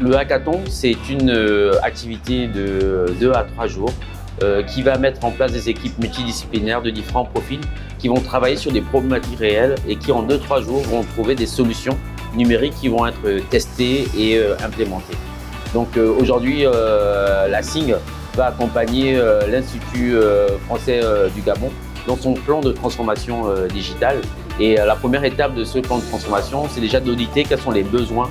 Le hackathon, c'est une activité de 2 à 3 jours qui va mettre en place des équipes multidisciplinaires de différents profils qui vont travailler sur des problématiques réelles et qui en 2-3 jours vont trouver des solutions numériques qui vont être testées et implémentées. Donc aujourd'hui, la SING va accompagner l'Institut français du Gabon dans son plan de transformation digitale. Et la première étape de ce plan de transformation, c'est déjà d'auditer quels sont les besoins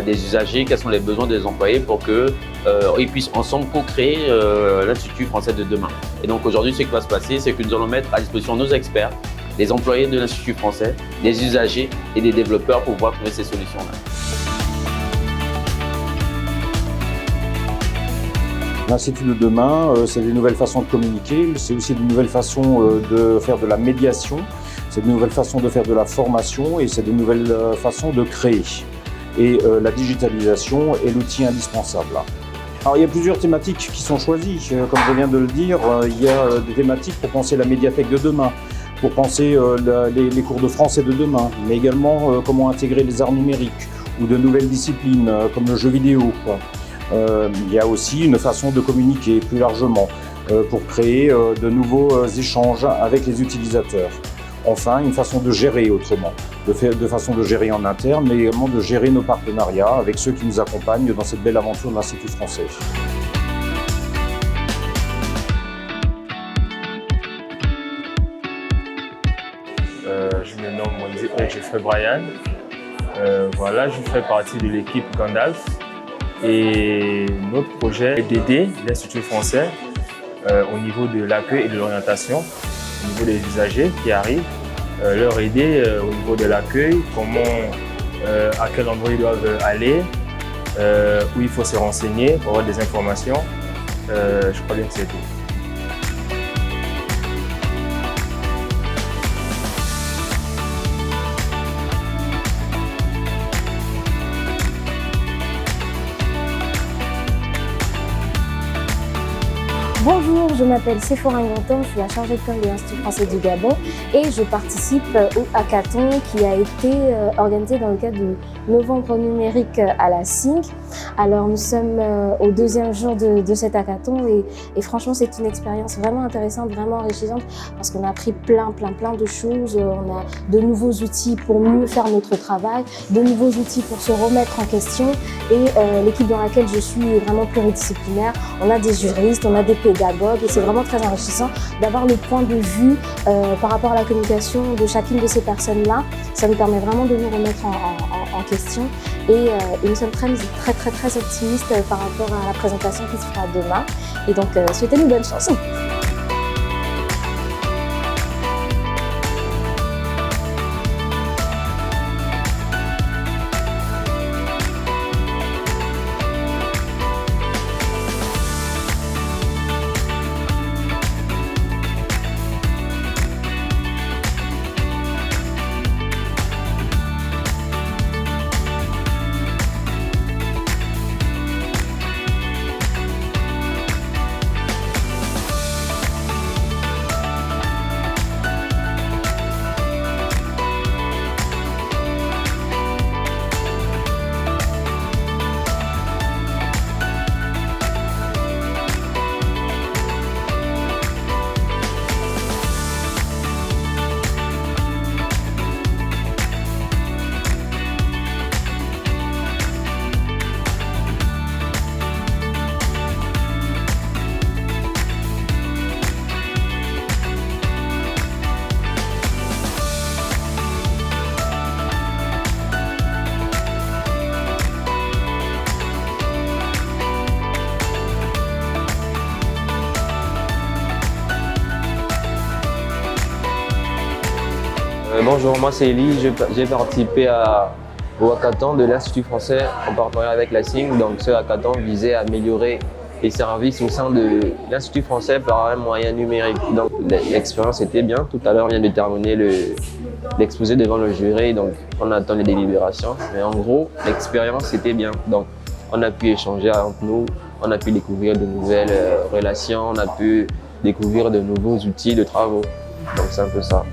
des usagers, quels sont les besoins des employés pour qu'ils puissent ensemble co-créer l'Institut français de demain. Et donc aujourd'hui, ce qui va se passer, c'est que nous allons mettre à disposition nos experts, les employés de l'Institut français, des usagers et des développeurs pour pouvoir trouver ces solutions-là. L'Institut de demain, c'est des nouvelles façons de communiquer, c'est aussi des nouvelles façons de faire de la médiation, c'est de nouvelles façons de faire de la formation et c'est de nouvelles façons de créer. Et la digitalisation est l'outil indispensable. Alors il y a plusieurs thématiques qui sont choisies, comme je viens de le dire, il y a des thématiques pour penser la médiathèque de demain, pour penser les cours de français de demain, mais également comment intégrer les arts numériques ou de nouvelles disciplines comme le jeu vidéo. Il y a aussi une façon de communiquer plus largement pour créer de nouveaux échanges avec les utilisateurs. Enfin, une façon de gérer autrement, de façon de gérer en interne, mais également de gérer nos partenariats avec ceux qui nous accompagnent dans cette belle aventure de l'Institut français. Je me nomme Jeffrey Brian. Voilà, je fais partie de l'équipe Gandalf. Et notre projet est d'aider l'Institut français au niveau de l'accueil et de l'orientation, au niveau des usagers qui arrivent, leur aider au niveau de l'accueil, à quel endroit ils doivent aller, où il faut se renseigner pour avoir des informations. Je crois bien que c'est tout. Bonjour, je m'appelle Séphora Ngonton, je suis la chargée de com de l'Institut français du Gabon et je participe au hackathon qui a été organisé dans le cadre du Novembre numérique à la SING. Alors nous sommes au 2e jour de cet hackathon et franchement c'est une expérience vraiment intéressante, vraiment enrichissante parce qu'on a appris plein de choses. On a de nouveaux outils pour mieux faire notre travail, de nouveaux outils pour se remettre en question et l'équipe dans laquelle je suis est vraiment pluridisciplinaire. On a des juristes, on a des pédagogues et c'est vraiment très enrichissant d'avoir le point de vue par rapport à la communication de chacune de ces personnes-là. Ça nous permet vraiment de nous remettre en question et nous sommes très optimistes par rapport à la présentation qui se fera demain. Et donc, souhaitez-nous bonne chance. Bonjour, moi c'est Elie, j'ai participé au hackathon de l'Institut français en partenariat avec la SING. Donc ce hackathon visait à améliorer les services au sein de l'Institut français par un moyen numérique. Donc l'expérience était bien. Tout à l'heure, on vient de terminer l'exposé devant le jury, donc on attend les délibérations. Mais en gros, l'expérience était bien. Donc on a pu échanger entre nous, on a pu découvrir de nouvelles relations, on a pu découvrir de nouveaux outils de travaux. Donc c'est un peu ça.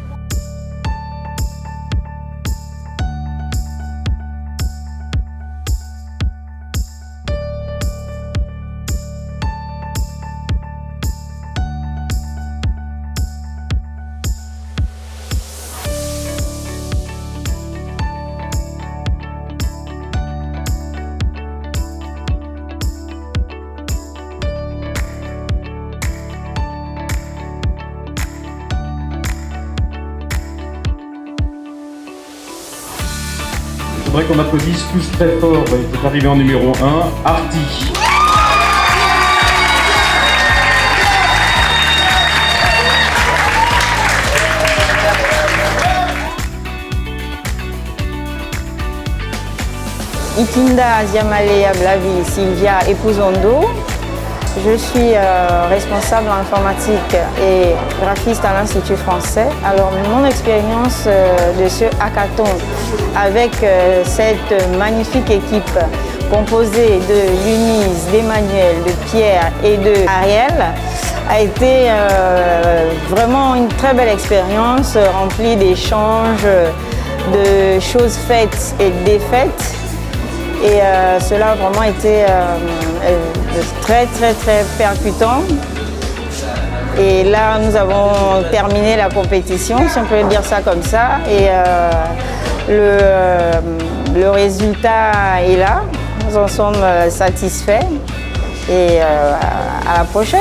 J'aimerais qu'on applaudisse tous très fort, qui est arrivé en numéro 1, Arti. Ikinda Ziamalea Blavi Sylvia Epuzondo. Je suis responsable en informatique et graphiste à l'Institut français. Alors mon expérience de ce hackathon avec cette magnifique équipe composée de Eunice, d'Emmanuel, de Pierre et de Ariel a été vraiment une très belle expérience remplie d'échanges, de choses faites et défaites. Et cela a vraiment été très percutant. Et là, nous avons terminé la compétition, si on peut dire ça comme ça. Et le résultat est là. Nous en sommes satisfaits. Et à la prochaine.